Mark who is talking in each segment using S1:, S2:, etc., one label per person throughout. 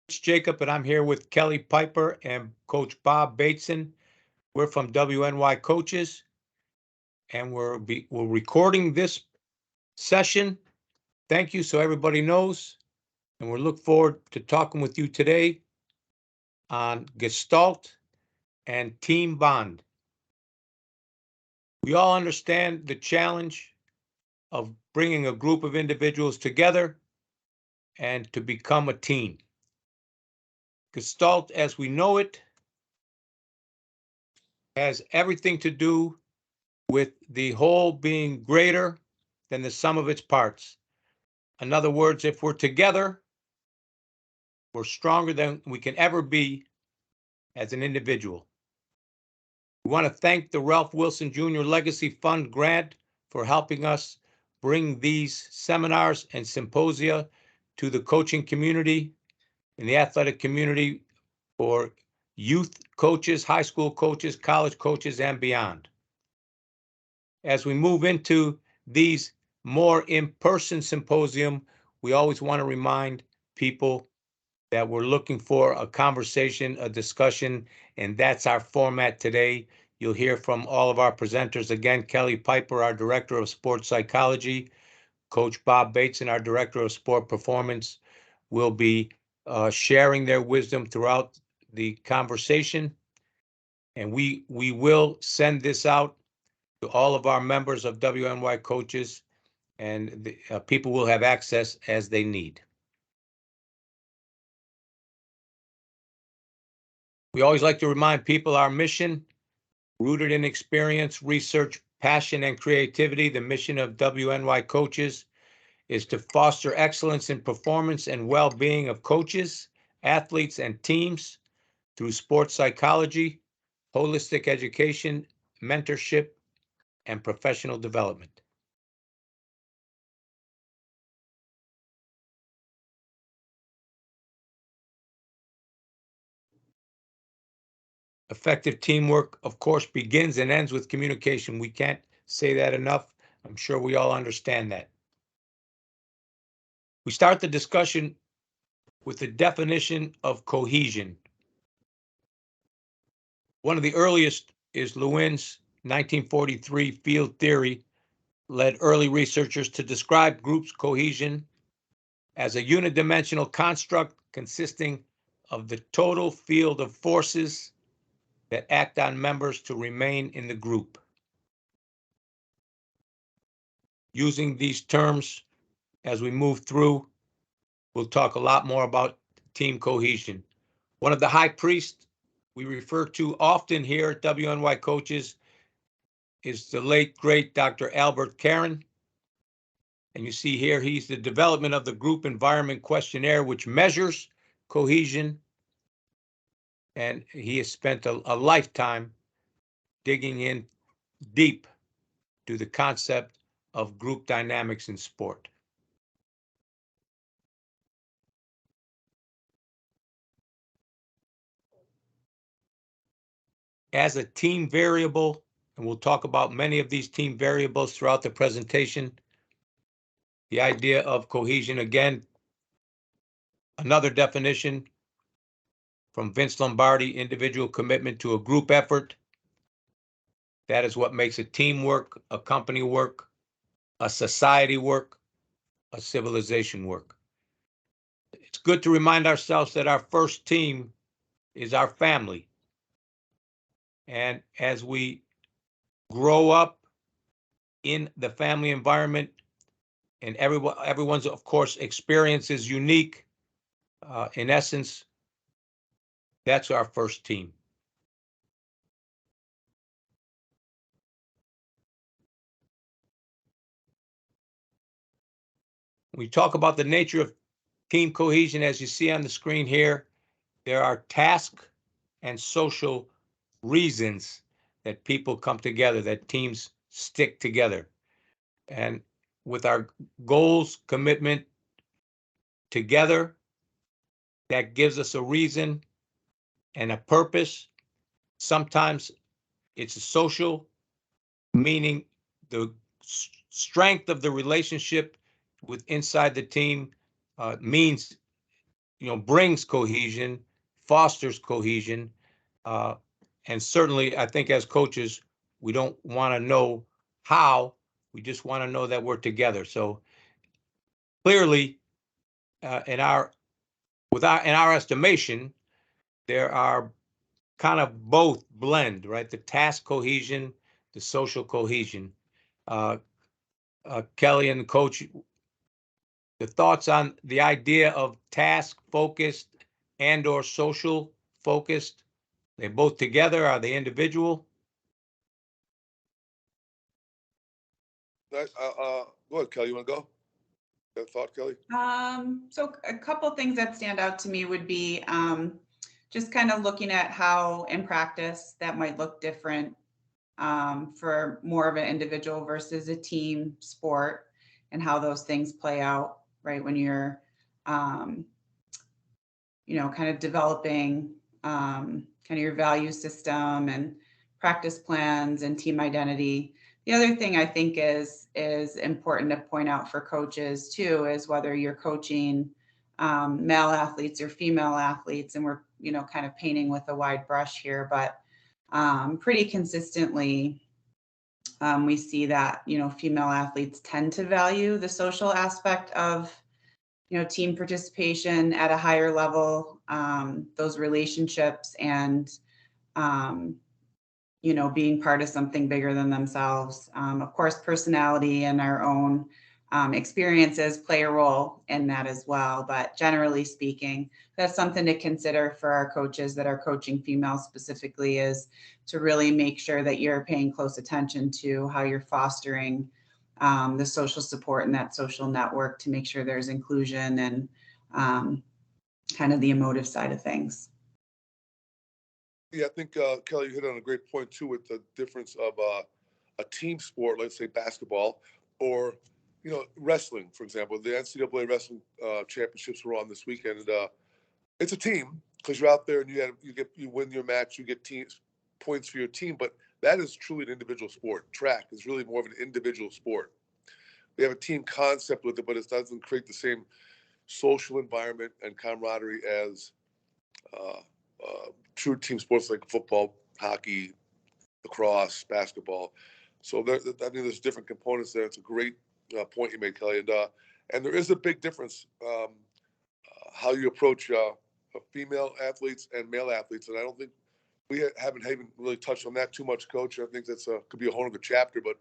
S1: Jacob, and I'm here with Kellie Peiper and Coach Bob Bateson. We're from WNY Coaches, and we're recording this session. Thank you, so everybody knows, and we look forward to talking with you today on GESTALT and Team Bond. We all understand the challenge of bringing a group of individuals together and to become a team. GESTALT, as we know it, has everything to do with the whole being greater than the sum of its parts. In other words, if we're together, we're stronger than we can ever be as an individual. We want to thank the Ralph Wilson Jr. Legacy Fund grant for helping us bring these seminars and symposia to the coaching community and the athletic community for youth coaches, high school coaches, college coaches, and beyond. As we move into these more in-person symposium, we always want to remind people that we're looking for a conversation, a discussion, and that's our format today. You'll hear from all of our presenters. Again, Kellie Peiper, our Director of Sports Psychology, Coach Bob Bateson, our Director of Sport Performance, will be sharing their wisdom throughout the conversation. And we will send this out to all of our members of WNY Coaches, and the people will have access as they need. We always like to remind people our mission, rooted in experience, research, passion, and creativity. The mission of WNY Coaches is to foster excellence in performance and well-being of coaches, athletes, and teams through sports psychology, holistic education, mentorship, and professional development. Effective teamwork, of course, begins and ends with communication. We can't say that enough. I'm sure we all understand that. We start the discussion with the definition of cohesion. One of the earliest is Lewin's 1943 field theory led early researchers to describe groups' cohesion as a unidimensional construct consisting of the total field of forces that act on members to remain in the group. Using these terms as we move through, we'll talk a lot more about team cohesion. One of the high priests we refer to often here at WNY Coaches is the late, great Dr. Albert Karen. And you see here, he's the development of the group environment questionnaire, which measures cohesion. And he has spent a lifetime digging in deep to the concept of group dynamics in sport. As a team variable, and we'll talk about many of these team variables throughout the presentation, the idea of cohesion, again, another definition from Vince Lombardi, individual commitment to a group effort. That is what makes a team work, a company work, a society work, a civilization work. It's good to remind ourselves that our first team is our family. And as we grow up in the family environment, and everyone's, of course, experience is unique, in essence, that's our first team. We talk about the nature of team cohesion, as you see on the screen here. There are task and social reasons that people come together, that teams stick together. And with our goals, commitment together, that gives us a reason and a purpose. Sometimes it's a social, meaning the strength of the relationship with inside the team means brings cohesion, fosters cohesion. And certainly, I think as coaches, we don't want to know how, we just want to know that we're together. So clearly, in our estimation, there are kind of both blend, right? The task cohesion, the social cohesion. Kellie and Coach, the thoughts on the idea of task focused and or social focused? They both together? Are they individual?
S2: Go ahead, Kellie. You want to go? That thought, Kellie?
S3: So a couple things that stand out to me would be just kind of looking at how in practice that might look different for more of an individual versus a team sport, and how those things play out, right? When you're, kind of developing kind of your value system and practice plans and team identity. The other thing I think is important to point out for coaches too is whether you're coaching male athletes or female athletes, and we're kind of painting with a wide brush here, but pretty consistently we see that female athletes tend to value the social aspect of team participation at a higher level, those relationships, and being part of something bigger than themselves. Of course, personality and our own experiences play a role in that as well. But generally speaking, that's something to consider for our coaches that are coaching females specifically, is to really make sure that you're paying close attention to how you're fostering the social support and that social network to make sure there's inclusion and kind of the emotive side of things.
S2: Yeah, I think Kellie, you hit on a great point too, with the difference of a team sport, let's say basketball, or wrestling, for example. The NCAA wrestling championships were on this weekend. It's a team because you're out there and you win your match, you get points for your team, but that is truly an individual sport. Track is really more of an individual sport. We have a team concept with it, but it doesn't create the same social environment and camaraderie as true team sports like football, hockey, lacrosse, basketball. So I think there's different components there. It's a great point you made, Kellie, and there is a big difference how you approach female athletes and male athletes, and I don't think we haven't really touched on that too much, Coach. I think that's could be a whole other chapter. But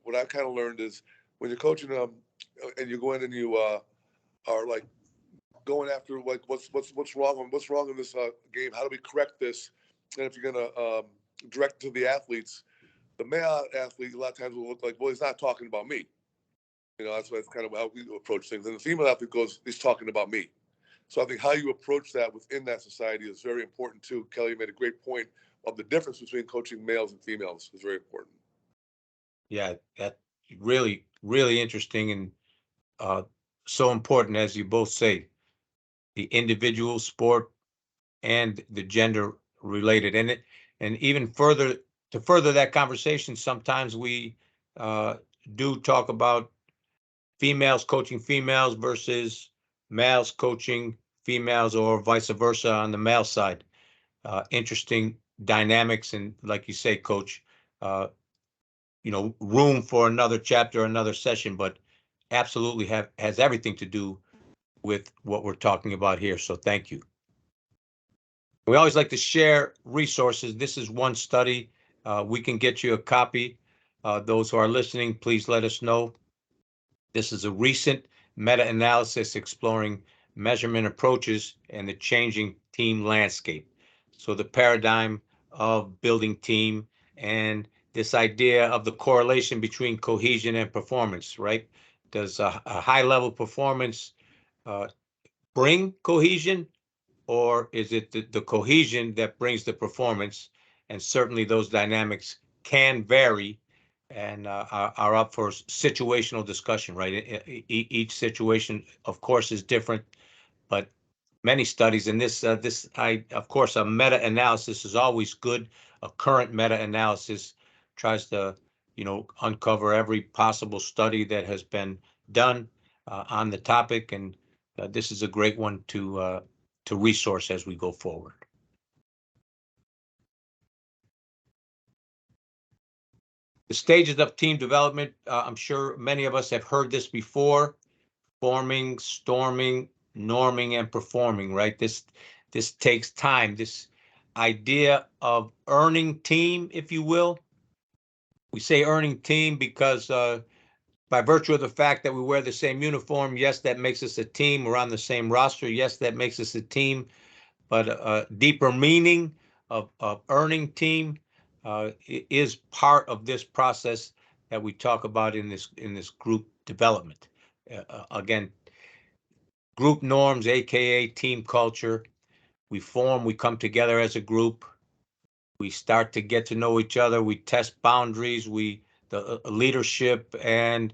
S2: what I kind of learned is when you're coaching and you go in and you are like going after like what's wrong in this game, how do we correct this, and if you're gonna direct to the athletes, the male athlete a lot of times will look like, well, he's not talking about me. That's kind of how we approach things. And the female athlete goes, he's talking about me. So I think how you approach that within that society is very important too. Kellie made a great point of the difference between coaching males and females is very important.
S1: Yeah, that's really, really interesting, and so important, as you both say, the individual sport and the gender related. And even further, to further that conversation, sometimes we do talk about females coaching females versus males coaching females, or vice versa on the male side. Interesting dynamics, and like you say, Coach, room for another chapter, another session, but absolutely has everything to do with what we're talking about here. So thank you. We always like to share resources. This is one study. We can get you a copy. Those who are listening, please let us know. This is a recent meta-analysis exploring measurement approaches and the changing team landscape. So the paradigm of building team and this idea of the correlation between cohesion and performance, right? Does a high level performance bring cohesion, or is it the cohesion that brings the performance? And certainly those dynamics can vary and are up for situational discussion, right? Each situation, of course, is different, but many studies in this, of course, a meta-analysis is always good. A current meta-analysis tries to, uncover every possible study that has been done on the topic, and this is a great one to resource as we go forward. The stages of team development, I'm sure many of us have heard this before: forming, storming, norming, and performing, right? This takes time. This idea of earning team, if you will. We say earning team because by virtue of the fact that we wear the same uniform, yes, that makes us a team. We're on the same roster. Yes, that makes us a team. But a deeper meaning of earning team is part of this process that we talk about in this group development. Again, group norms, aka team culture. We form, we come together as a group. We start to get to know each other. We test boundaries. The leadership and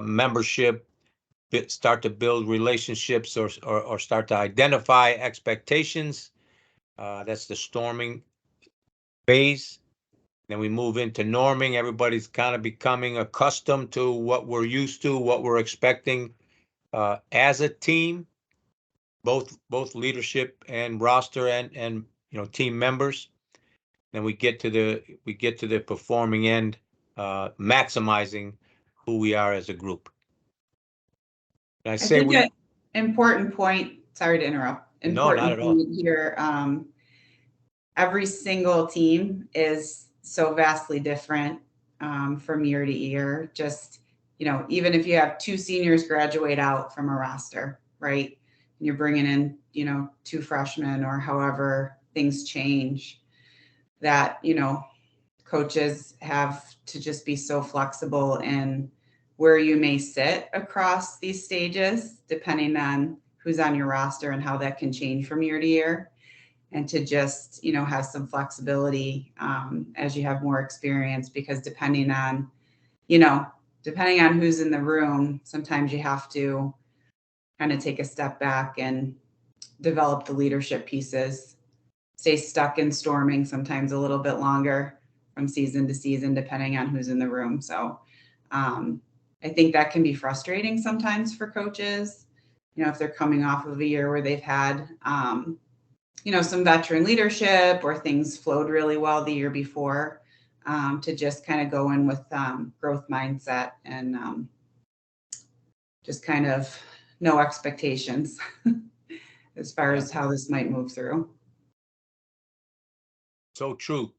S1: membership start to build relationships or start to identify expectations. That's the storming phase. Then we move into norming. Everybody's kind of becoming accustomed to what we're used to, what we're expecting as a team, both leadership and roster and team members. Then we get to the performing end, maximizing who we are as a group. And
S3: I think an important point, sorry to interrupt.
S1: No, not at all.
S3: Point here, every single team is so vastly different from year to year. Just, even if you have 2 seniors graduate out from a roster, right? And you're bringing in, 2 freshmen or however things change, that, coaches have to just be so flexible in where you may sit across these stages, depending on who's on your roster and how that can change from year to year. And to just, have some flexibility as you have more experience, because depending on who's in the room, sometimes you have to kind of take a step back and develop the leadership pieces, stay stuck in storming sometimes a little bit longer from season to season, depending on who's in the room. So I think that can be frustrating sometimes for coaches, if they're coming off of a year where they've had, some veteran leadership or things flowed really well the year before, to just kind of go in with growth mindset and just kind of no expectations as far as how this might move through.
S1: So true,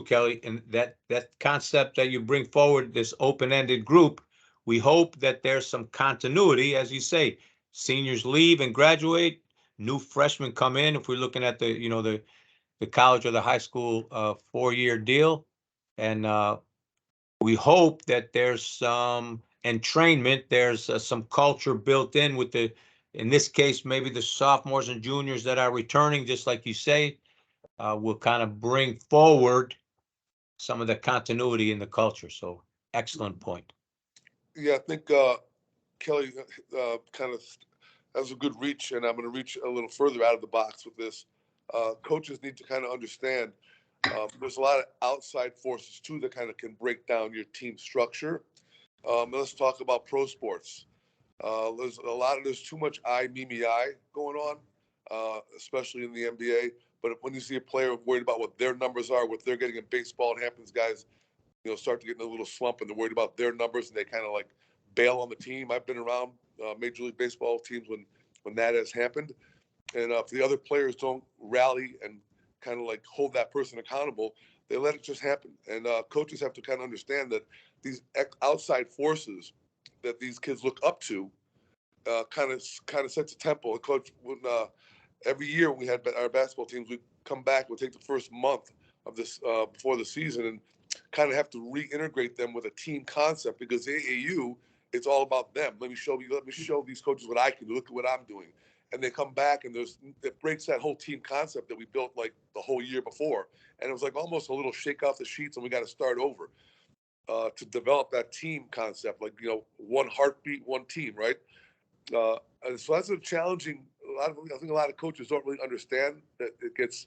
S1: Kelly. And that concept that you bring forward, this open-ended group, we hope that there's some continuity, as you say. Seniors leave and graduate, new freshmen come in. If we're looking at the college or the high school 4-year deal, and we hope that there's some entrainment, there's some culture built in with in this case, maybe the sophomores and juniors that are returning, just like you say, will kind of bring forward some of the continuity in the culture. So excellent point.
S2: Yeah, I think Kelly kind of has a good reach, and I'm going to reach a little further out of the box with this. Coaches need to kind of understand there's a lot of outside forces too that kind of can break down your team structure. Let's talk about pro sports. There's too much I, me, I going on, especially in the NBA. But when you see a player worried about what their numbers are, what they're getting in baseball, it happens, guys, start to get in a little slump and they're worried about their numbers and they kind of like bail on the team. I've been around Major League Baseball teams when that has happened. And if the other players don't rally and kind of like hold that person accountable, they let it just happen. And coaches have to kind of understand that these outside forces that these kids look up to kind of sets a tempo. And coach, when every year we had our basketball teams, we come back, we'll take the first month of this before the season and kind of have to reintegrate them with a team concept, because AAU, it's all about them. Let me show these coaches what I can do. Look at what I'm doing. And they come back and it breaks that whole team concept that we built like the whole year before. And it was like almost a little shake off the sheets and we got to start over to develop that team concept, like, one heartbeat, one team, right? And so that's a challenging. I think a lot of coaches don't really understand that it gets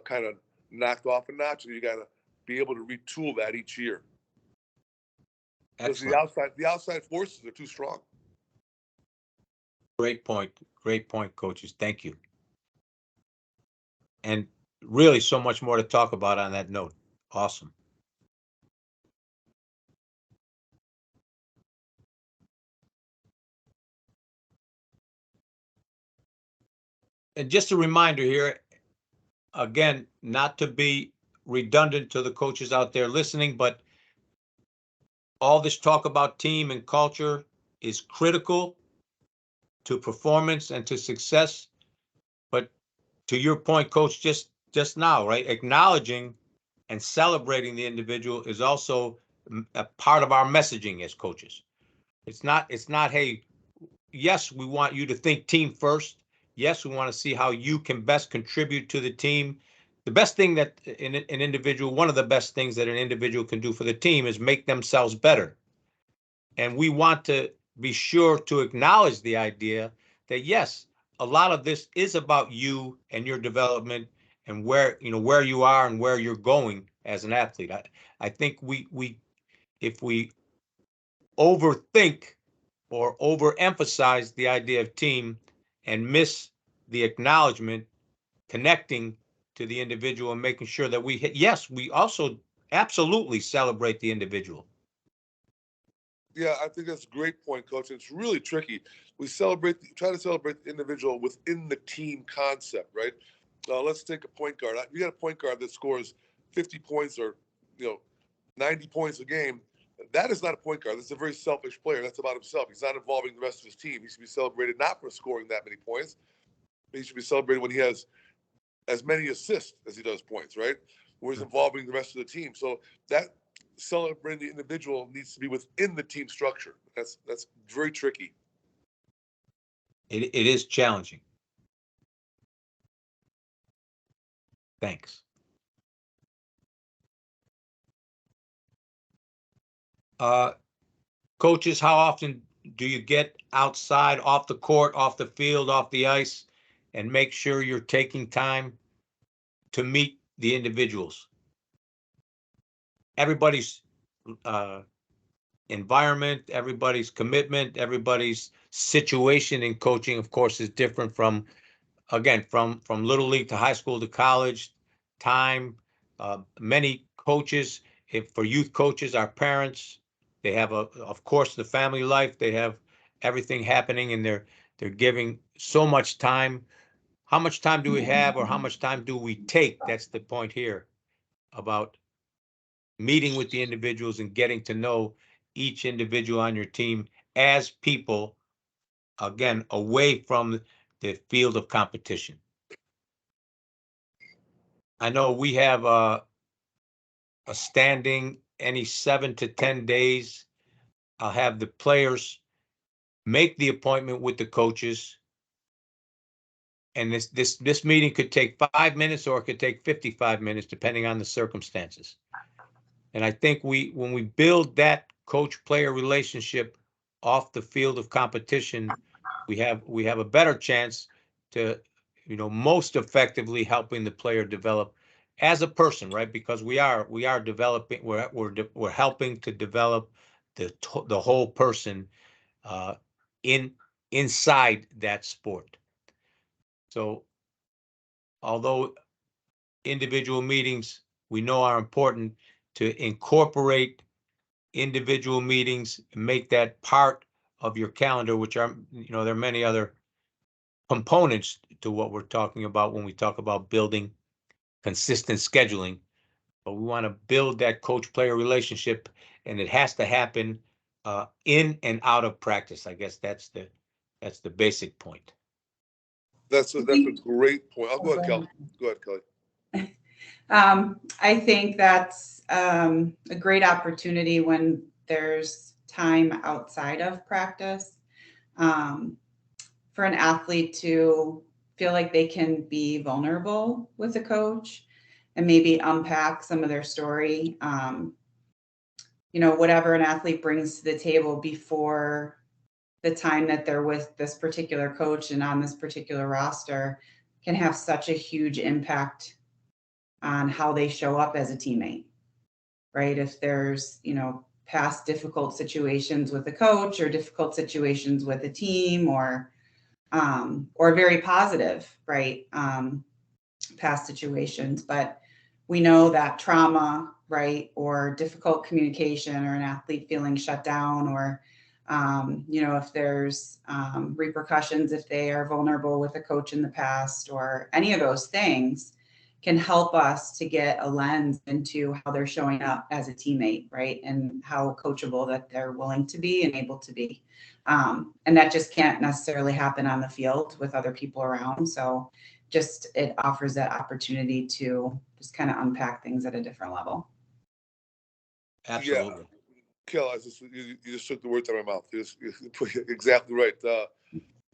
S2: kind of knocked off a notch, and you got to be able to retool that each year. Because the outside forces are too strong.
S1: Great point. Great point, coaches. Thank you. And really so much more to talk about on that note. Awesome. And just a reminder here, again, not to be redundant to the coaches out there listening, but all this talk about team and culture is critical to performance and to success. But to your point, coach, just now, right? Acknowledging and celebrating the individual is also a part of our messaging as coaches. It's not, hey, yes, we want you to think team first. Yes, we want to see how you can best contribute to the team. The best thing that one of the best things that an individual can do for the team is make themselves better. And we want to be sure to acknowledge the idea that, yes, a lot of this is about you and your development and where you are and where you're going as an athlete. I think if we overthink or overemphasize the idea of team and miss the acknowledgement, connecting to the individual and making sure that we also absolutely celebrate the individual.
S2: Yeah, I think that's a great point, Coach. It's really tricky. We try to celebrate the individual within the team concept, right? Let's take a point guard. You got a point guard that scores 50 points or 90 points a game. That is not a point guard. That's a very selfish player. That's about himself. He's not involving the rest of his team. He should be celebrated not for scoring that many points. He should be celebrated when he has as many assists as he does points, right? Where he's involving the rest of the team. So that celebrating the individual needs to be within the team structure. That's very tricky.
S1: It is challenging. Thanks. Coaches, how often do you get outside, off the court, off the field, off the ice, and make sure you're taking time to meet the individuals? Everybody's environment, everybody's commitment, everybody's situation in coaching, of course, is different from little league to high school to college. Time, many coaches, for youth coaches, our parents, they have of course, the family life. They have everything happening, and they're giving so much time. How much time do we have, or how much time do we take? That's the point here about meeting with the individuals and getting to know each individual on your team as people, again, away from the field of competition. I know we have a standing any 7 to 10 days. I'll have the players make the appointment with the coaches. And this meeting could take 5 minutes or it could take 55 minutes, depending on the circumstances. And I think when we build that coach-player relationship off the field of competition, we have a better chance to, most effectively helping the player develop as a person, right? Because we are developing, we're helping to develop the whole person inside that sport. So, although individual meetings we know are important, to incorporate individual meetings, make that part of your calendar, which are, there are many other components to what we're talking about when we talk about building consistent scheduling. But we want to build that coach-player relationship, and it has to happen in and out of practice. I guess that's the basic point.
S2: That's a great point. I'll go ahead, Kelly. Go ahead, Kelly.
S3: I think that's a great opportunity when there's time outside of practice for an athlete to feel like they can be vulnerable with a coach and maybe unpack some of their story. Whatever an athlete brings to the table before the time that they're with this particular coach and on this particular roster can have such a huge impact on how they show up as a teammate, right? If there's, past difficult situations with a coach or difficult situations with a team or or very positive, right? Past situations, but we know that trauma, right, or difficult communication, or an athlete feeling shut down, or if there's repercussions if they are vulnerable with a coach in the past, or any of those things can help us to get a lens into how they're showing up as a teammate, right? And how coachable that they're willing to be and able to be. And that just can't necessarily happen on the field with other people around. So it offers that opportunity to just kind of unpack things at a different level.
S1: Absolutely.
S2: Yeah. Kel, you just took the words out of my mouth. You put it exactly right.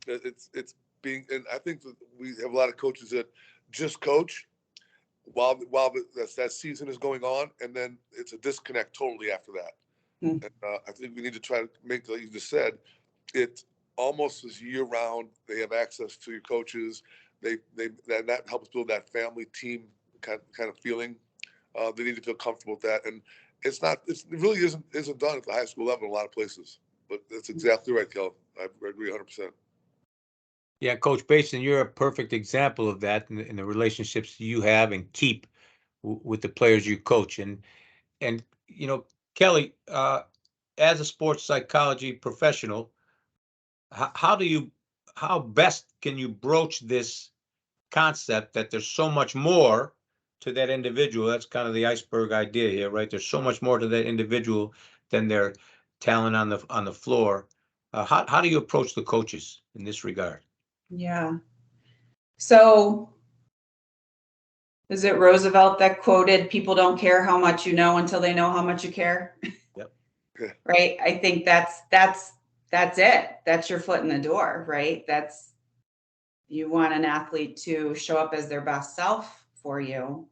S2: It's being, and I think that we have a lot of coaches that just coach while that season is going on, and then it's a disconnect totally after that. And I think we need to try to make, like you just said, it almost is year round. They have access to your coaches. That helps build that family team kind of feeling. They need to feel comfortable with that, and it really isn't done at the high school level in a lot of places. But that's exactly right, Kel. I agree 100%.
S1: Yeah, Coach Bateson, you're a perfect example of that in the relationships you have and keep with the players you coach. And Kellie, as a sports psychology professional, how best can you broach this concept that there's so much more to that individual? That's kind of the iceberg idea here, right? There's so much more to that individual than their talent on the floor. How do you approach the coaches in this regard?
S3: Yeah. So is it Roosevelt that quoted, "People don't care how much you know until they know how much you care"?
S1: Yep.
S3: Right. I think that's it. That's your foot in the door, right? You want an athlete to show up as their best self for you.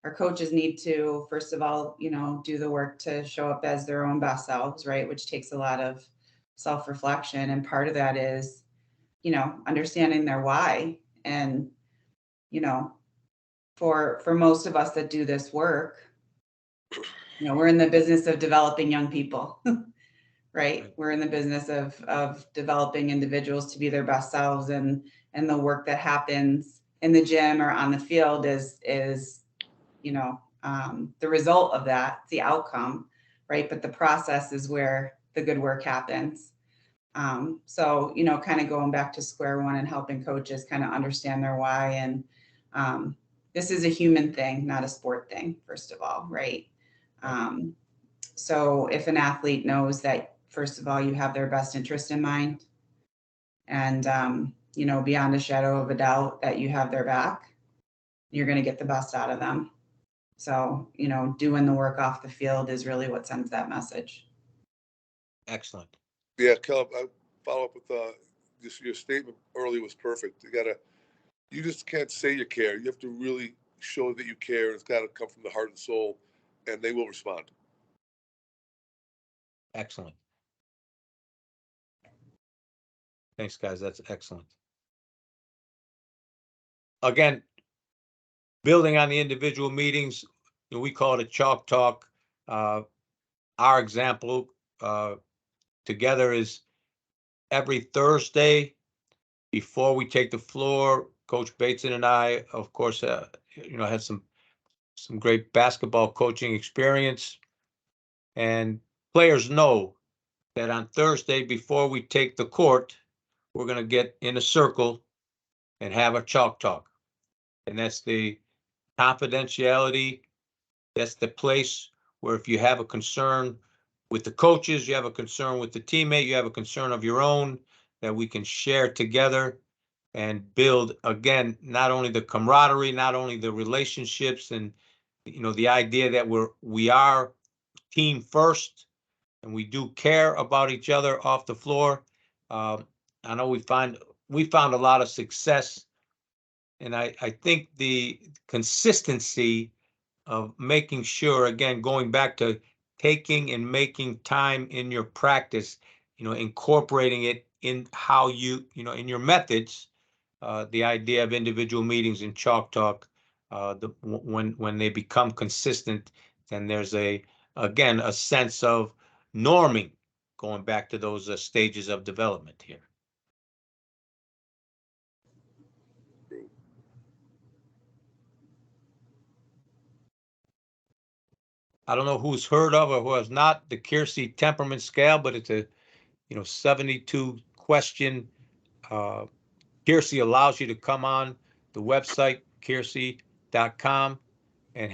S3: Our coaches need to, first of all, do the work to show up as their own best selves, right? Which takes a lot of self-reflection. And part of that is, understanding their why. And, for most of us that do this work, we're in the business of developing young people, right? We're in the business of developing individuals to be their best selves, and the work that happens in the gym or on the field is the result of that, the outcome, right? But the process is where the good work happens. So, kind of going back to square one and helping coaches kind of understand their why. And this is a human thing, not a sport thing, first of all, right? So if an athlete knows that, first of all, you have their best interest in mind, and, beyond a shadow of a doubt that you have their back, you're going to get the best out of them. So, doing the work off the field is really what sends that message.
S1: Excellent.
S2: Yeah, Kel, I follow up with just your statement earlier was perfect. You just can't say you care. You have to really show that you care. It's got to come from the heart and soul, and they will respond.
S1: Excellent. Thanks, guys. That's excellent. Again, building on the individual meetings, we call it a chalk talk. Our example together is every Thursday before we take the floor. Coach Bateson and I, of course, had some great basketball coaching experience, and players know that on Thursday before we take the court, we're going to get in a circle and have a chalk talk. And that's the confidentiality. That's the place where if you have a concern with the coaches, you have a concern with the teammate, you have a concern of your own, that we can share together and build, again, not only the camaraderie, not only the relationships, and the idea that we are team first, and we do care about each other off the floor. I know we found a lot of success, and I think the consistency of making sure, again, going back to taking and making time in your practice, incorporating it in how in your methods, the idea of individual meetings and chalk talk, when they become consistent, then there's again a sense of norming, going back to those stages of development here. I don't know who's heard of or who has not, the Keirsey temperament scale, but it's a 72 question. Keirsey allows you to come on the website keirsey.com and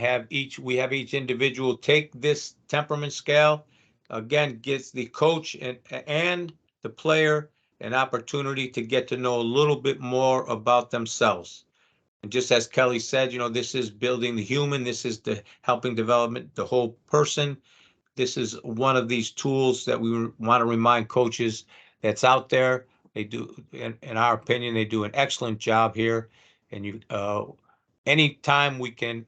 S1: we have each individual take this temperament scale. Again, gives the coach and the player an opportunity to get to know a little bit more about themselves. And just as Kellie said, this is building the human, this is the helping development, the whole person. This is one of these tools that we want to remind coaches that's out there. They do, in our opinion, they do an excellent job here. And anytime we can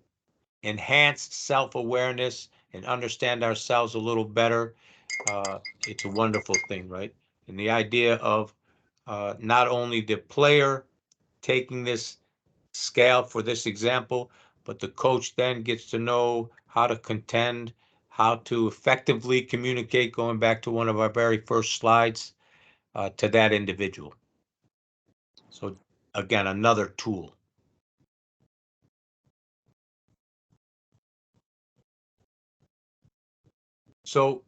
S1: enhance self-awareness and understand ourselves a little better, it's a wonderful thing, right? And the idea of not only the player taking this scale for this example, but the coach then gets to know how to contend, how to effectively communicate, going back to one of our very first slides, to that individual. So again, another tool. So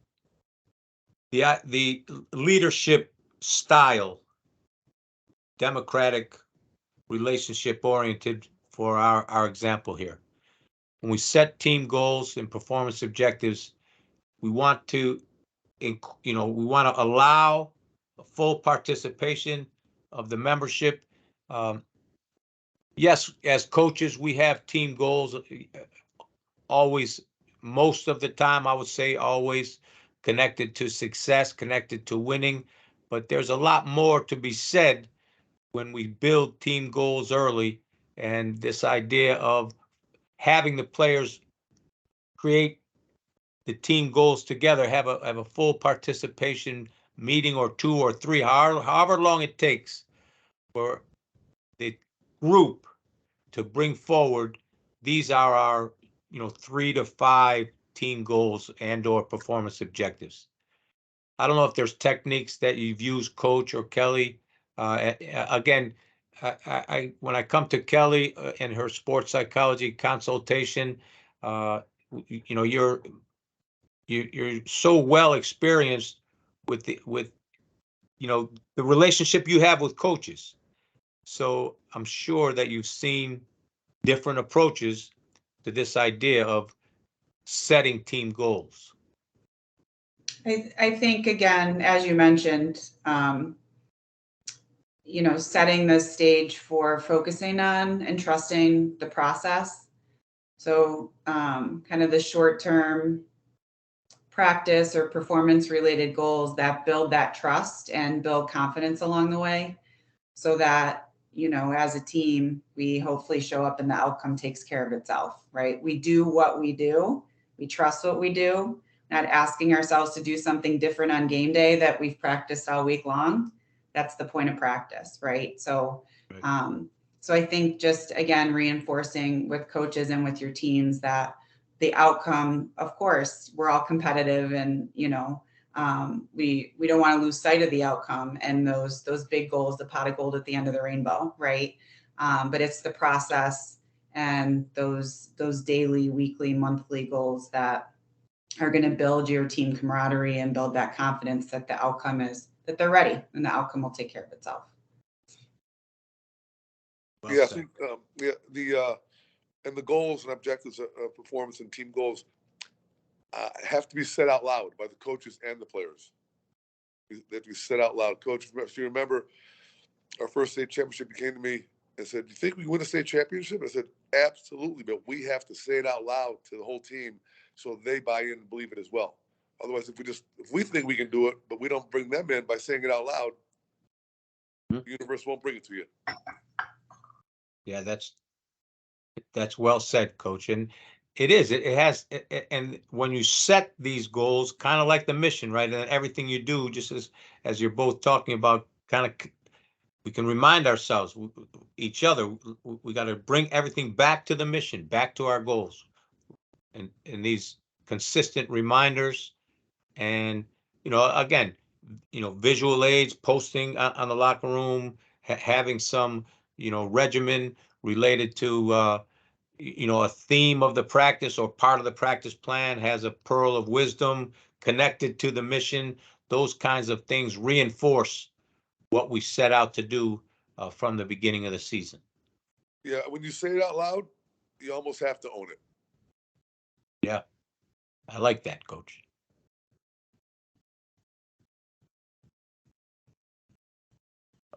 S1: the leadership style, democratic, relationship oriented for our example here. When we set team goals and performance objectives, we want to allow full participation of the membership. Yes, as coaches, we have team goals always, most of the time, I would say always connected to success, connected to winning. But there's a lot more to be said when we build team goals early, and this idea of having the players create the team goals together, have a full participation meeting or 2 or 3, however long it takes for the group to bring forward. These are our 3 to 5 team goals and or performance objectives. I don't know if there's techniques that you've used, Coach or Kellie. Again, when I come to Kellie and her sports psychology consultation, you're so well experienced with the relationship you have with coaches. So I'm sure that you've seen different approaches to this idea of setting team goals.
S3: I think, again, as you mentioned, setting the stage for focusing on and trusting the process. So kind of the short-term practice or performance related goals that build that trust and build confidence along the way, so that, as a team, we hopefully show up and the outcome takes care of itself, right? We do what we do. We trust what we do, not asking ourselves to do something different on game day that we've practiced all week long. That's the point of practice, right? So, so I think just, again, reinforcing with coaches and with your teams that the outcome, of course, we're all competitive, and, we don't want to lose sight of the outcome and those big goals, the pot of gold at the end of the rainbow, right? But it's the process and those daily, weekly, monthly goals that are going to build your team camaraderie and build that confidence that the outcome is, that they're ready and the outcome will take care of itself.
S2: Well, yeah, I think and the goals and objectives of performance and team goals have to be said out loud by the coaches and the players. They have to be said out loud. Coach, if you remember, our first state championship, he came to me and said, "Do you think we can win a state championship?" I said, "Absolutely, but we have to say it out loud to the whole team so they buy in and believe it as well. Otherwise, if we think we can do it, but we don't bring them in by saying it out loud, the universe won't bring it to you."
S1: Yeah, that's well said, Coach. And it has, and when you set these goals, kind of like the mission, right? And everything you do, just as you're both talking about, kind of, we can remind ourselves, each other, we got to bring everything back to the mission, back to our goals, and these consistent reminders. And again, visual aids, posting on the locker room, having some regimen related to a theme of the practice or part of the practice plan has a pearl of wisdom connected to the mission. Those kinds of things reinforce what we set out to do from the beginning of the season.
S2: Yeah, when you say it out loud, you almost have to own it.
S1: Yeah, I like that, Coach.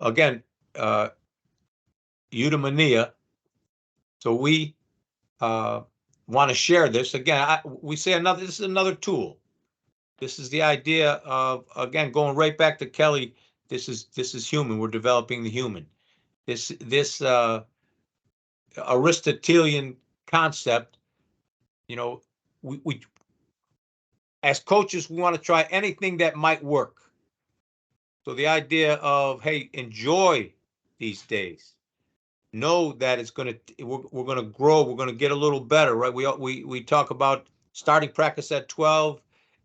S1: Again, eudaimonia. So we want to share this. Again, we say this is another tool. This is the idea of, again, going right back to Kellie. This is human. We're developing the human. This Aristotelian concept. We as coaches, we want to try anything that might work. So the idea of, hey, enjoy these days. Know that it's we're going to grow. We're going to get a little better, right? We talk about starting practice at 12,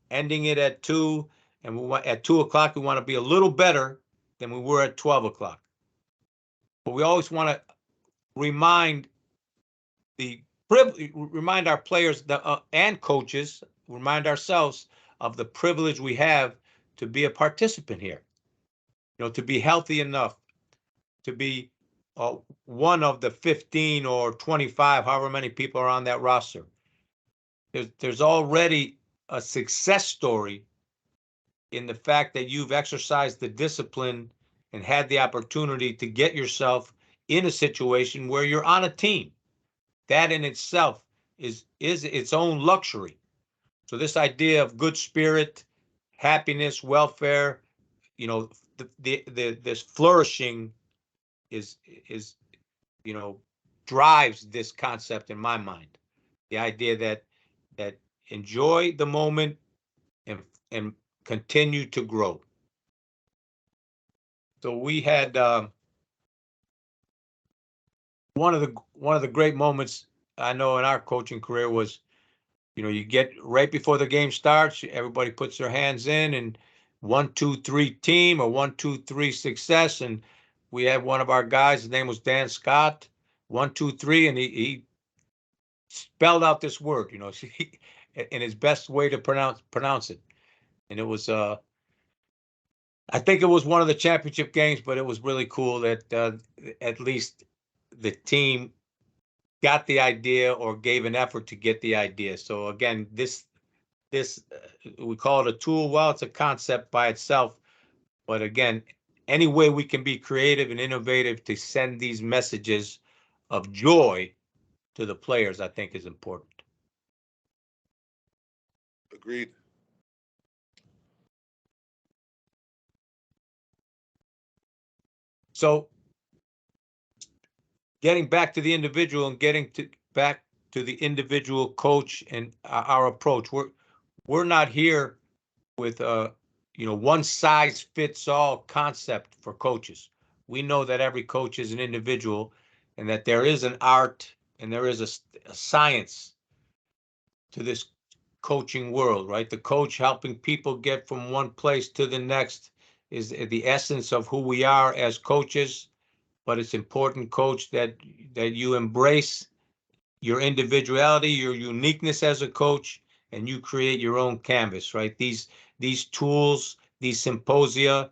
S1: ending it at 2, and at 2 o'clock we want to be a little better than we were at 12 o'clock. But we always want to remind our players and coaches, remind ourselves of the privilege we have to be a participant here. To be healthy enough to be one of the 15 or 25, however many people are on that roster. There's already a success story in the fact that you've exercised the discipline and had the opportunity to get yourself in a situation where you're on a team. That in itself is its own luxury. So this idea of good spirit, happiness, welfare, this flourishing is drives this concept in my mind. The idea that enjoy the moment and continue to grow. So we had one of the great moments I know in our coaching career was, you get right before the game starts, everybody puts their hands in and 1, 2, 3 team or 1, 2, 3 success. And we had one of our guys, his name was Dan Scott, 1, 2, 3, and he spelled out this word, in his best way to pronounce it. And it was, I think it was one of the championship games, but it was really cool that at least the team got the idea or gave an effort to get the idea. So again, this we call it a tool. Well, it's a concept by itself, but again, any way we can be creative and innovative to send these messages of joy to the players, I think is important.
S2: Agreed.
S1: So getting back to the individual and back to the individual coach and our approach, we're not here with one size fits all concept for coaches. We know that every coach is an individual and that there is an art and there is a science to this coaching world, right? The coach helping people get from one place to the next is the essence of who we are as coaches. But it's important, coach, that you embrace your individuality, your uniqueness as a coach, and you create your own canvas, right? These tools, these symposia,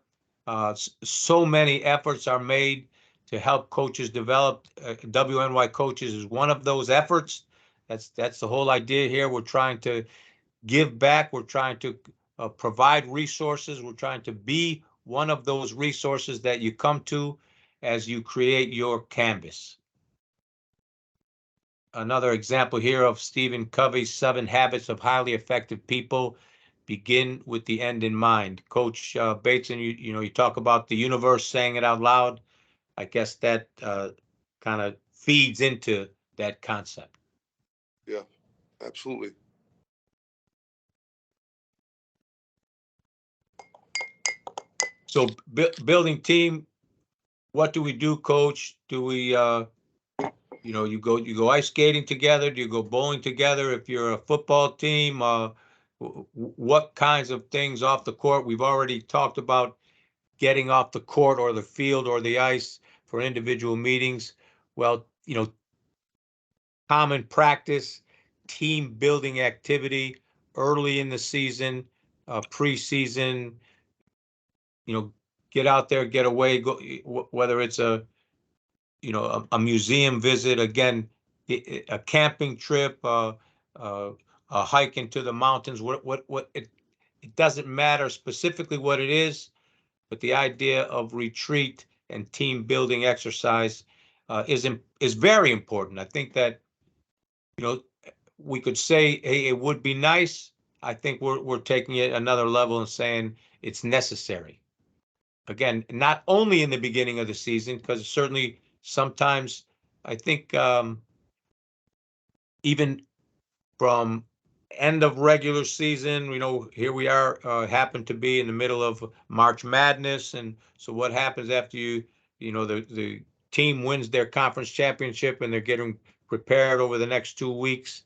S1: so many efforts are made to help coaches develop. WNY Coaches is one of those efforts. That's the whole idea here. We're trying to give back. We're trying to provide resources. We're trying to be one of those resources that you come to as you create your canvas. Another example here of Stephen Covey's 7 Habits of Highly Effective People. Begin with the end in mind. Coach Bateson, you talk about the universe, saying it out loud. I guess that kind of feeds into that concept.
S2: Yeah, absolutely.
S1: So building team, what do we do, Coach? Do we, you go ice skating together? Do you go bowling together? If you're a football team, what kinds of things off the court? We've already talked about getting off the court or the field or the ice for individual meetings. Well, common practice, team building activity early in the season, preseason, get out there, get away, go, whether it's a museum visit, again, a camping trip, a hike into the mountains, it doesn't matter specifically what it is, but the idea of retreat and team building exercise is very important. I think that, we could say, hey, it would be nice. I think we're taking it another level and saying it's necessary. Again, not only in the beginning of the season, because certainly sometimes I think even from end of regular season, here we are, happen to be in the middle of March Madness. And so what happens after the team wins their conference championship and they're getting prepared over the next 2 weeks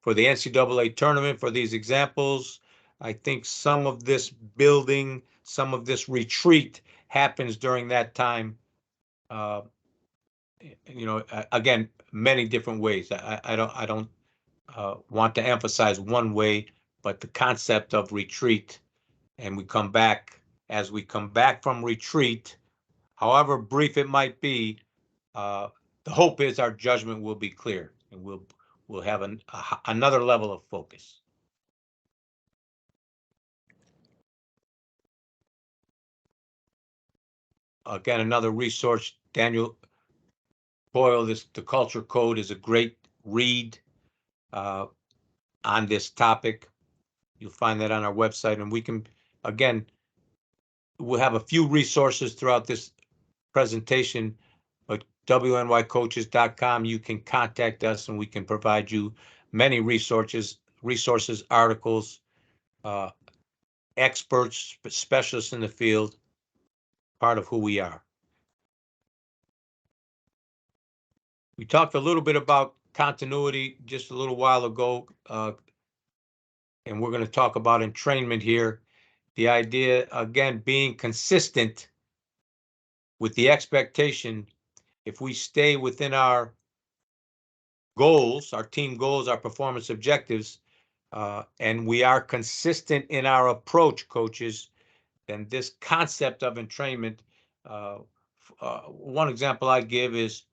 S1: for the NCAA tournament, for these examples. I think some of this building, some of this retreat happens during that time. Again, many different ways. I don't want to emphasize one way, but the concept of retreat, and as we come back from retreat, however brief it might be, the hope is our judgment will be clear and we'll have another level of focus. Again, another resource, Daniel Boyle, the Culture Code is a great read on this topic. You'll find that on our website, and we'll have a few resources throughout this presentation, but wnycoaches.com, you can contact us and we can provide you many resources, articles, experts, specialists in the field, part of who we are. We talked a little bit about continuity just a little while ago, and we're going to talk about entrainment here. The idea, again, being consistent with the expectation, if we stay within our goals, our team goals, our performance objectives, and we are consistent in our approach, coaches, then this concept of entrainment, one example I give is,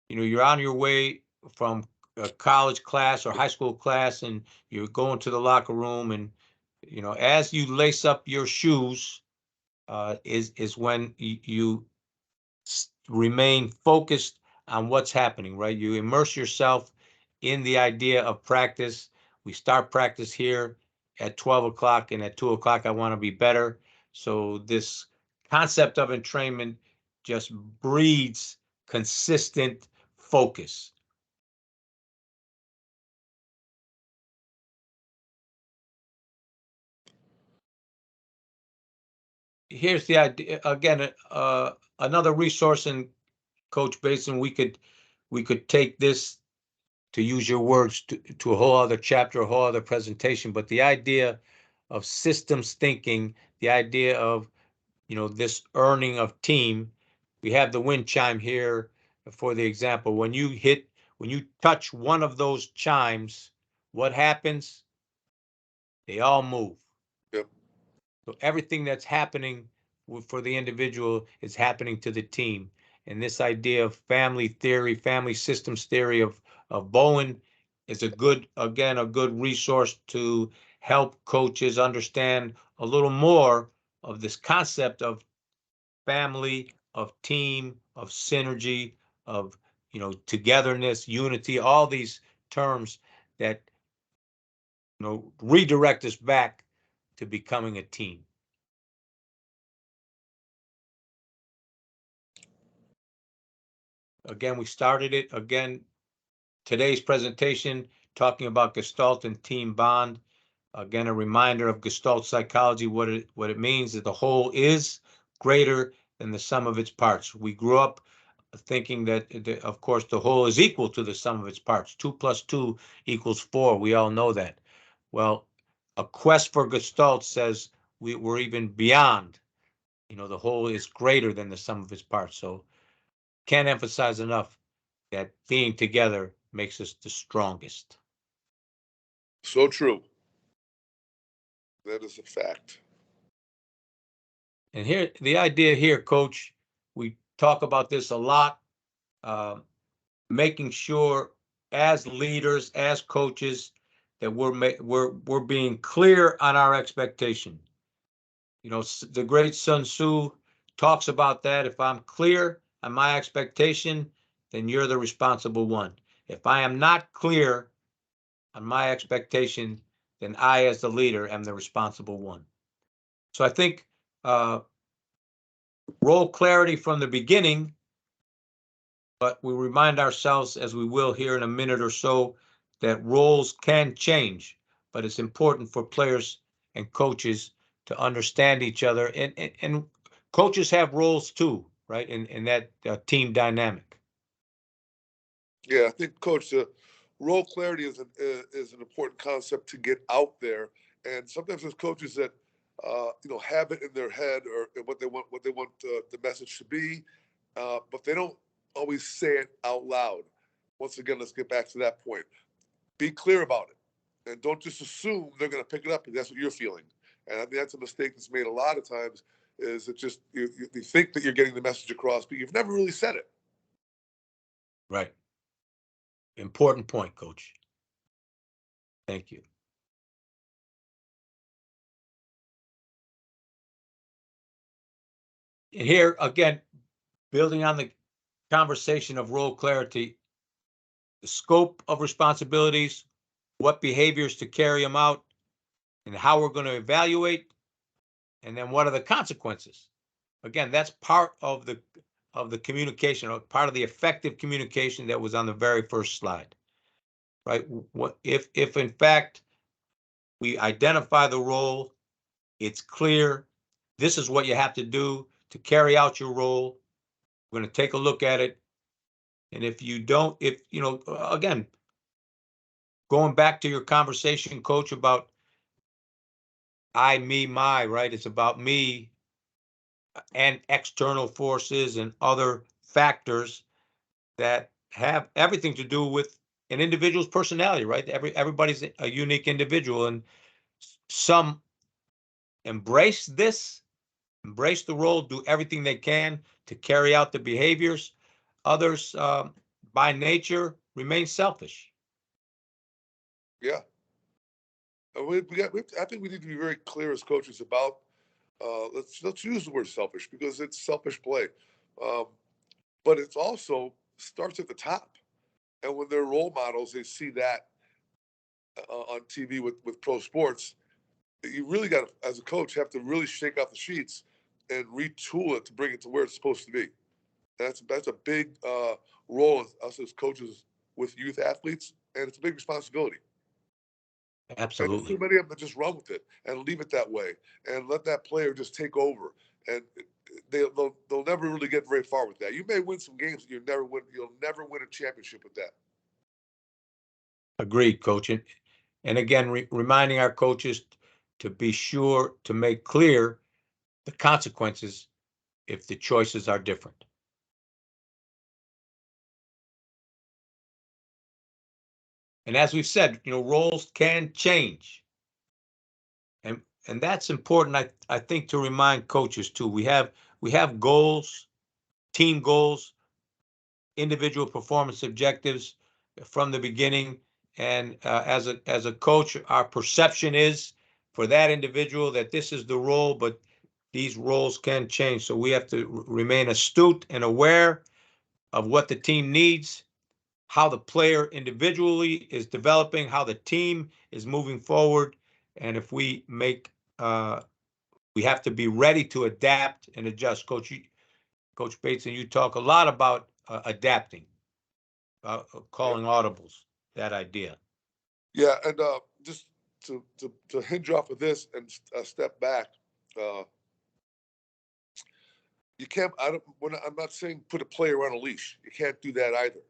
S1: you're on your way from a college class or high school class and you're going to the locker room, and as you lace up your shoes is when you remain focused on what's happening, right? You immerse yourself in the idea of practice. We start practice here at 12 o'clock, and at 2 o'clock I want to be better. So this concept of entrainment just breeds consistent focus. Here's the idea again, another resource, in Coach Bateson, we could take this, to use your words, to a whole other chapter, a whole other presentation, but the idea of systems thinking, the idea of this earning of team. We have the wind chime here for the example. When you touch one of those chimes, what happens? They all move.
S2: Yep.
S1: So everything that's happening for the individual is happening to the team. And this idea of family theory, family systems theory of Bowen is a good resource to help coaches understand a little more of this concept of family, of team, of synergy, of togetherness, unity, all these terms that redirect us back to becoming a team. Again, we started it again today's presentation talking about Gestalt and team bond. Again, a reminder of Gestalt psychology, what it means that the whole is greater than the sum of its parts. We grew up thinking that, of course, the whole is equal to the sum of its parts. 2 + 2 = 4. We all know that. Well, a quest for Gestalt says we're even beyond. The whole is greater than the sum of its parts. So can't emphasize enough that being together makes us the strongest.
S2: So true. That is a fact.
S1: And here, the idea here, Coach, we talk about this a lot, making sure as leaders, as coaches, that we're being clear on our expectation. You know, the great Sun Tzu talks about that. If I'm clear on my expectation, then you're the responsible one. If I am not clear on my expectation, then I, as the leader, am the responsible one. So I think role clarity from the beginning, but we remind ourselves, as we will here in a minute or so, that roles can change, but it's important for players and coaches to understand each other. And coaches have roles too, right? In that team dynamic.
S2: Yeah, I think, Coach, role clarity is an important concept to get out there. And sometimes there's coaches that have it in their head or what they want the message to be, but they don't always say it out loud. Once again, let's get back to that point. Be clear about it, and don't just assume they're going to pick it up because that's what you're feeling. And I think that's a mistake that's made a lot of times. Is it just you think that you're getting the message across, but you've never really said it.
S1: Right. Important point, Coach. Thank you. And here, again, building on the conversation of role clarity, the scope of responsibilities, what behaviors to carry them out, and how we're going to evaluate, and then what are the consequences. Again, that's part of the communication, or part of the effective communication that was on the very first slide, right? What if in fact we identify the role, it's clear, this is what you have to do to carry out your role. We're going to take a look at it. And if you don't, again, going back to your conversation, Coach, about I, me, my, right? It's about me and external forces and other factors that have everything to do with an individual's personality, right? Everybody's a unique individual, and some embrace this, embrace the role, do everything they can to carry out the behaviors. Others, by nature, remain selfish.
S2: Yeah. I think we need to be very clear as coaches about let's use the word selfish because it's selfish play, but it's also starts at the top. And when they're role models, they see that on TV with pro sports. You really got to, as a coach, have to really shake out the sheets and retool it to bring it to where it's supposed to be. That's a big role of us as coaches with youth athletes, and it's a big responsibility. And there's too
S1: Absolutely.
S2: many of them that just run with it and leave it that way and let that player just take over. And they'll never really get very far with that. You may win some games, you'll never win a championship with that.
S1: Agreed, Coach. And again, reminding our coaches to be sure to make clear the consequences if the choices are different. And as we've said, roles can change. And that's important, I think, to remind coaches too. We have goals, team goals, individual performance objectives from the beginning. And as a coach, our perception is for that individual that this is the role, but these roles can change. So we have to remain astute and aware of what the team needs, how the player individually is developing, how the team is moving forward. And if we have to be ready to adapt and adjust. Coach Bateson, you talk a lot about adapting,
S2: Yep.
S1: calling audibles, that idea.
S2: Yeah, and just to hinge off of this and step back, uh, you can't. I'm not saying put a player on a leash. You can't do that either.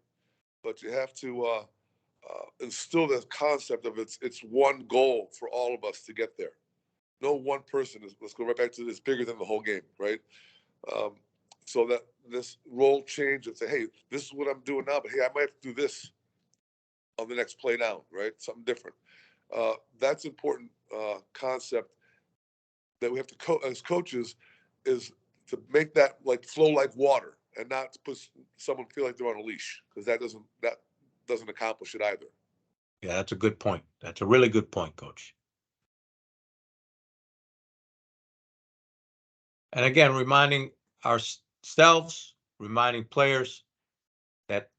S2: But you have to instill the concept of it's one goal for all of us to get there. No one person is. Let's go right back to this bigger than the whole game, right? Um, so that this role change and say, hey, this is what I'm doing now, but hey, I might have to do this on the next play down, right? Something different. That's important concept that we have to as coaches is to make that like flow like water and not to put someone feel like they're on a leash, because that doesn't accomplish it either.
S1: Yeah, that's a good point. That's a really good point, Coach. And again, reminding ourselves, reminding players that,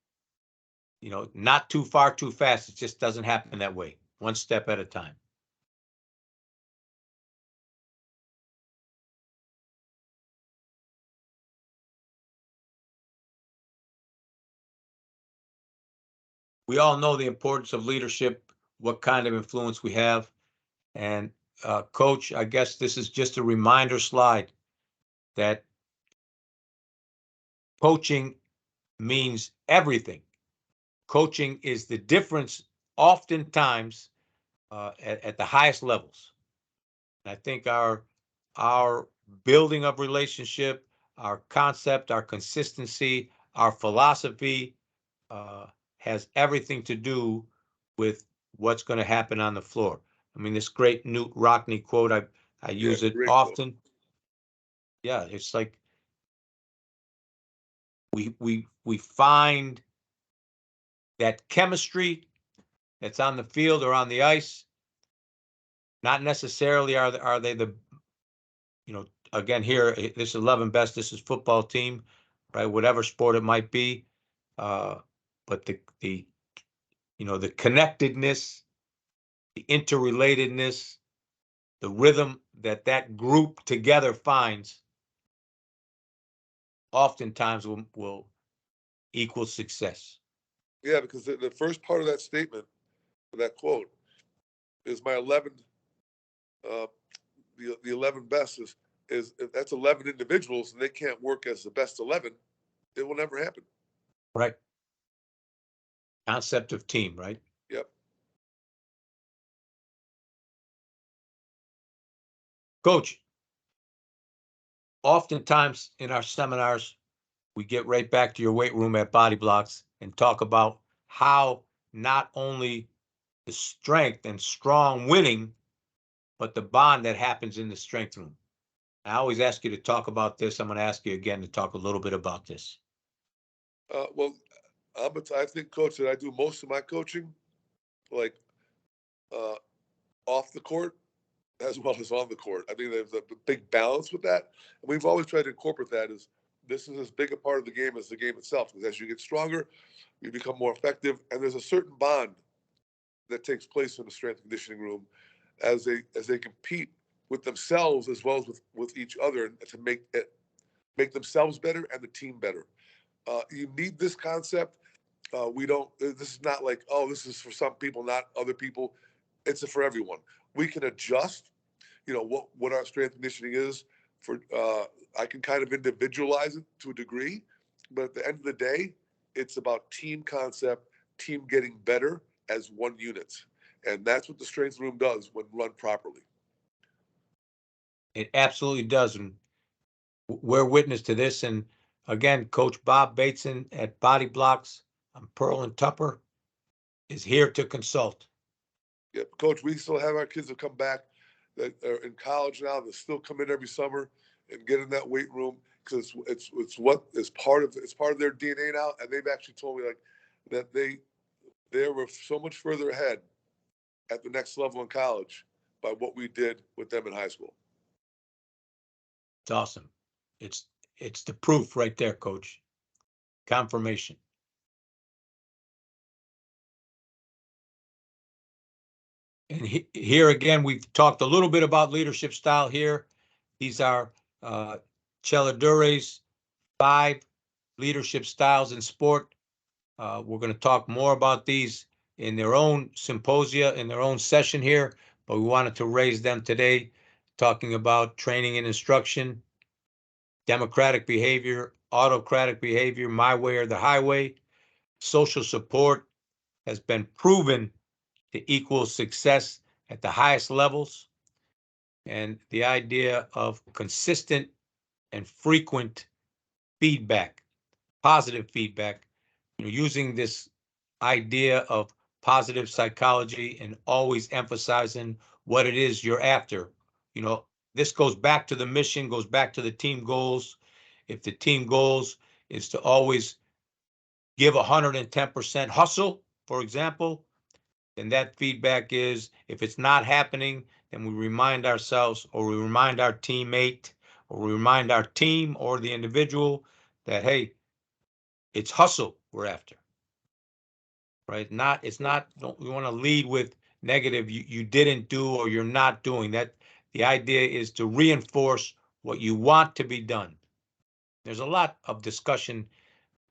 S1: not too far, too fast. It just doesn't happen that way. One step at a time. We all know the importance of leadership, what kind of influence we have. And Coach, I guess this is just a reminder slide that coaching means everything. Coaching is the difference oftentimes at the highest levels. And I think our building of relationship, our concept, our consistency, our philosophy has everything to do with what's going to happen on the floor. I mean, this great Newt Rockne quote, I use it often. Quote. Yeah, it's like we find that chemistry that's on the field or on the ice. Not necessarily are they the, again here, this is 11 best, this is football team, right? Whatever sport it might be. But the connectedness, the interrelatedness, the rhythm that group together finds oftentimes will equal success.
S2: Yeah, because the first part of that statement, that quote, is my 11, the 11 best is if that's 11 individuals and they can't work as the best 11, it will never happen.
S1: Right. Concept of team, right?
S2: Yep.
S1: Coach, oftentimes in our seminars, we get right back to your weight room at Body Blocks and talk about how not only the strength and strong winning, but the bond that happens in the strength room. I always ask you to talk about this. I'm going to ask you again to talk a little bit about this.
S2: Well, I think, Coach, that I do most of my coaching, like off the court as well as on the court. I think there's a big balance with that. And we've always tried to incorporate that as this is as big a part of the game as the game itself. Because as you get stronger, you become more effective. And there's a certain bond that takes place in the strength and conditioning room as they compete with themselves as well as with each other to make themselves better and the team better. You need this concept. We don't. This is not like, oh, this is for some people, not other people. It's for everyone. We can adjust. What our strength conditioning is for. I can kind of individualize it to a degree, but at the end of the day, it's about team concept, team getting better as one unit, and that's what the strength room does when run properly.
S1: It absolutely does, and we're witness to this. And again, Coach Bob Bateson at Body Blocks, Pearl and Tupper, is here to consult.
S2: Yeah, Coach, we still have our kids that come back that are in college now that still come in every summer and get in that weight room because it's what is part of their DNA now. And they've actually told me like that they were so much further ahead at the next level in college by what we did with them in high school.
S1: It's awesome. It's the proof right there, Coach. Confirmation. And here again, we've talked a little bit about leadership style here. These are Chelladure's 5 leadership styles in sport. We're going to talk more about these in their own symposia, in their own session here, but we wanted to raise them today, talking about training and instruction, democratic behavior, autocratic behavior, my way or the highway. Social support has been proven to equal success at the highest levels. And the idea of consistent and frequent feedback, positive feedback, using this idea of positive psychology and always emphasizing what it is you're after. You know, this goes back to the mission, goes back to the team goals. If the team goals is to always give 110% hustle, for example, then that feedback is, if it's not happening, then we remind ourselves, or we remind our teammate, or we remind our team or the individual that, hey, it's hustle we're after, right? It's not, don't we want to lead with negative, you didn't do or you're not doing that. The idea is to reinforce what you want to be done. There's a lot of discussion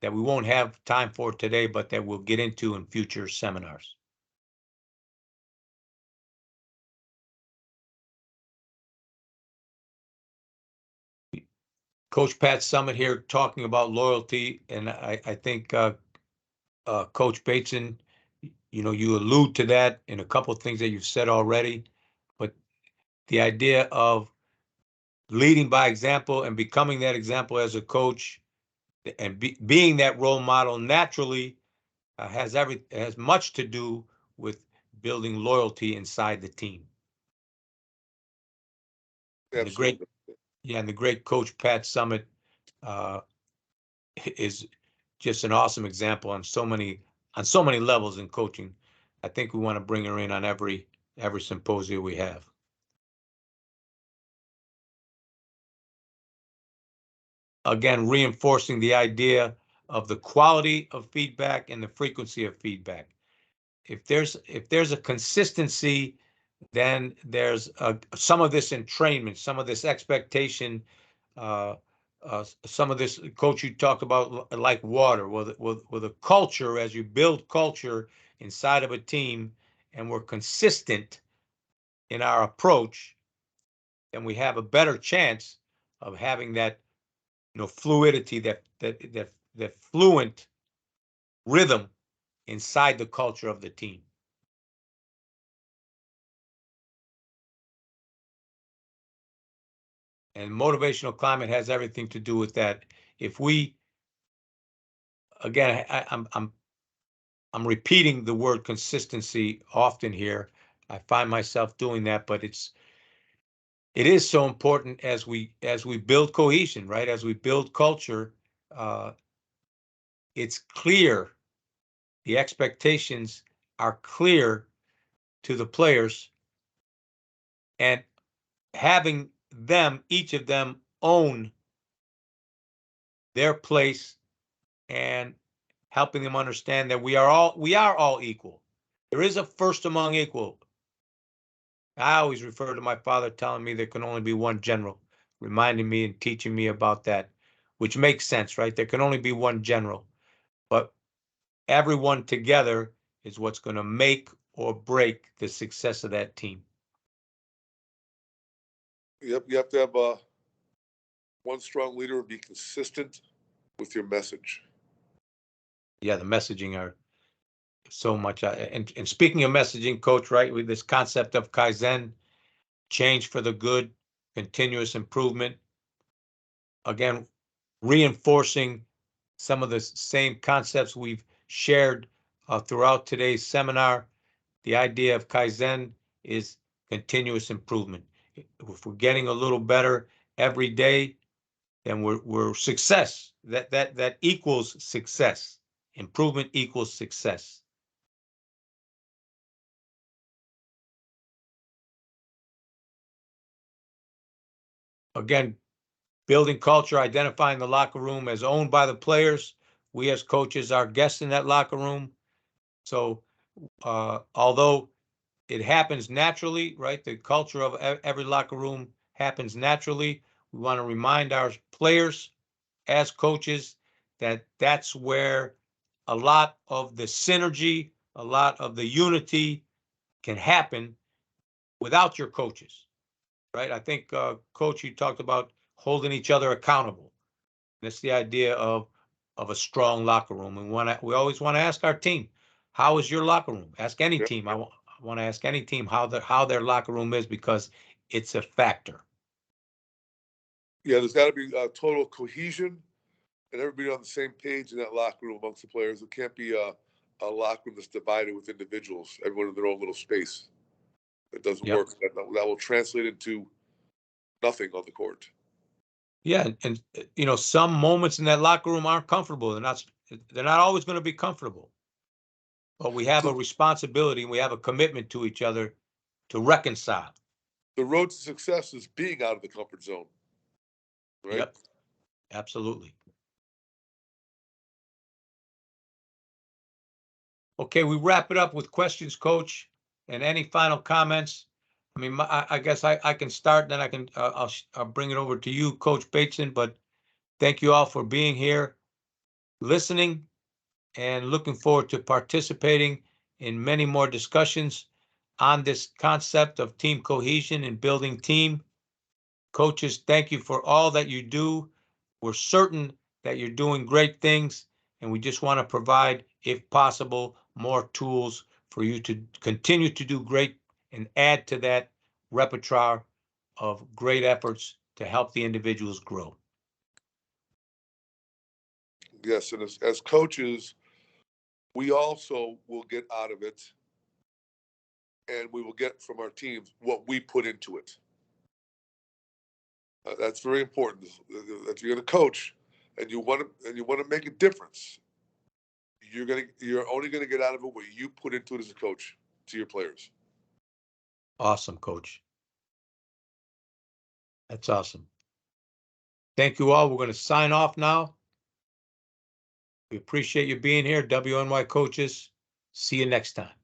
S1: that we won't have time for today, but that we'll get into in future seminars. Coach Pat Summit here talking about loyalty, and I think Coach Bateson, you know, you allude to that in a couple of things that you've said already, but the idea of leading by example and becoming that example as a coach and being that role model naturally has much to do with building loyalty inside the team. And
S2: Absolutely.
S1: the great Coach Pat Summit is just an awesome example on so many levels in coaching. I think we want to bring her in on every symposium we have. Again, reinforcing the idea of the quality of feedback and the frequency of feedback. If there's a consistency, then there's some of this entrainment, some of this expectation, some of this, Coach, you talked about like water, with a culture. As you build culture inside of a team, and we're consistent in our approach, then we have a better chance of having that, you know, fluidity, that fluent rhythm inside the culture of the team. And motivational climate has everything to do with that. If we, again, I'm repeating the word consistency often here. I find myself doing that, but it is so important as we build cohesion, right? As we build culture, it's clear, the expectations are clear to the players, and having them, each of them, own their place and helping them understand that we are all equal. There is a first among equal. I always refer to my father telling me there can only be one general, reminding me and teaching me about that, which makes sense, right? There can only be one general, but everyone together is what's going to make or break the success of that team.
S2: Yep, you have to have one strong leader and be consistent with your message.
S1: Yeah, the messaging are so much. And speaking of messaging, Coach, right, with this concept of Kaizen, change for the good, continuous improvement, again, reinforcing some of the same concepts we've shared throughout today's seminar. The idea of Kaizen is continuous improvement. If we're getting a little better every day, then we're success. That equals success. Improvement equals success. Again, building culture, identifying the locker room as owned by the players. We as coaches are guests in that locker room. So although it happens naturally, right? The culture of every locker room happens naturally. We want to remind our players as coaches that that's where a lot of the synergy, a lot of the unity can happen without your coaches, right? I think, Coach, you talked about holding each other accountable. That's the idea of a strong locker room. And we always want to ask our team, how is your locker room? Ask any team. I want to ask any team how their locker room is, because it's a factor.
S2: Yeah, there's got to be total cohesion and everybody on the same page in that locker room amongst the players. It can't be a locker room that's divided with individuals, everyone in their own little space. It doesn't
S1: Yep.
S2: work. That will translate into nothing on the court.
S1: Yeah, and some moments in that locker room aren't comfortable. They're not always going to be comfortable. But we have a responsibility and we have a commitment to each other to reconcile.
S2: The road to success is being out of the comfort zone. Right?
S1: Yep, absolutely. Okay, we wrap it up with questions, Coach, and any final comments. I mean, I guess I can start, then I can I'll bring it over to you, Coach Bateson. But thank you all for being here, listening, and looking forward to participating in many more discussions on this concept of team cohesion and building team. Coaches, thank you for all that you do. We're certain that you're doing great things, and we just want to provide, if possible, more tools for you to continue to do great and add to that repertoire of great efforts to help the individuals grow.
S2: Yes, and as coaches, we also will get out of it, and we will get from our teams what we put into it. That's very important. If you're going to coach and you want to make a difference, you're only going to get out of it what you put into it as a coach to your players.
S1: Awesome, Coach. That's awesome. Thank you all. We're going to sign off now. We appreciate you being here, WNY Coaches. See you next time.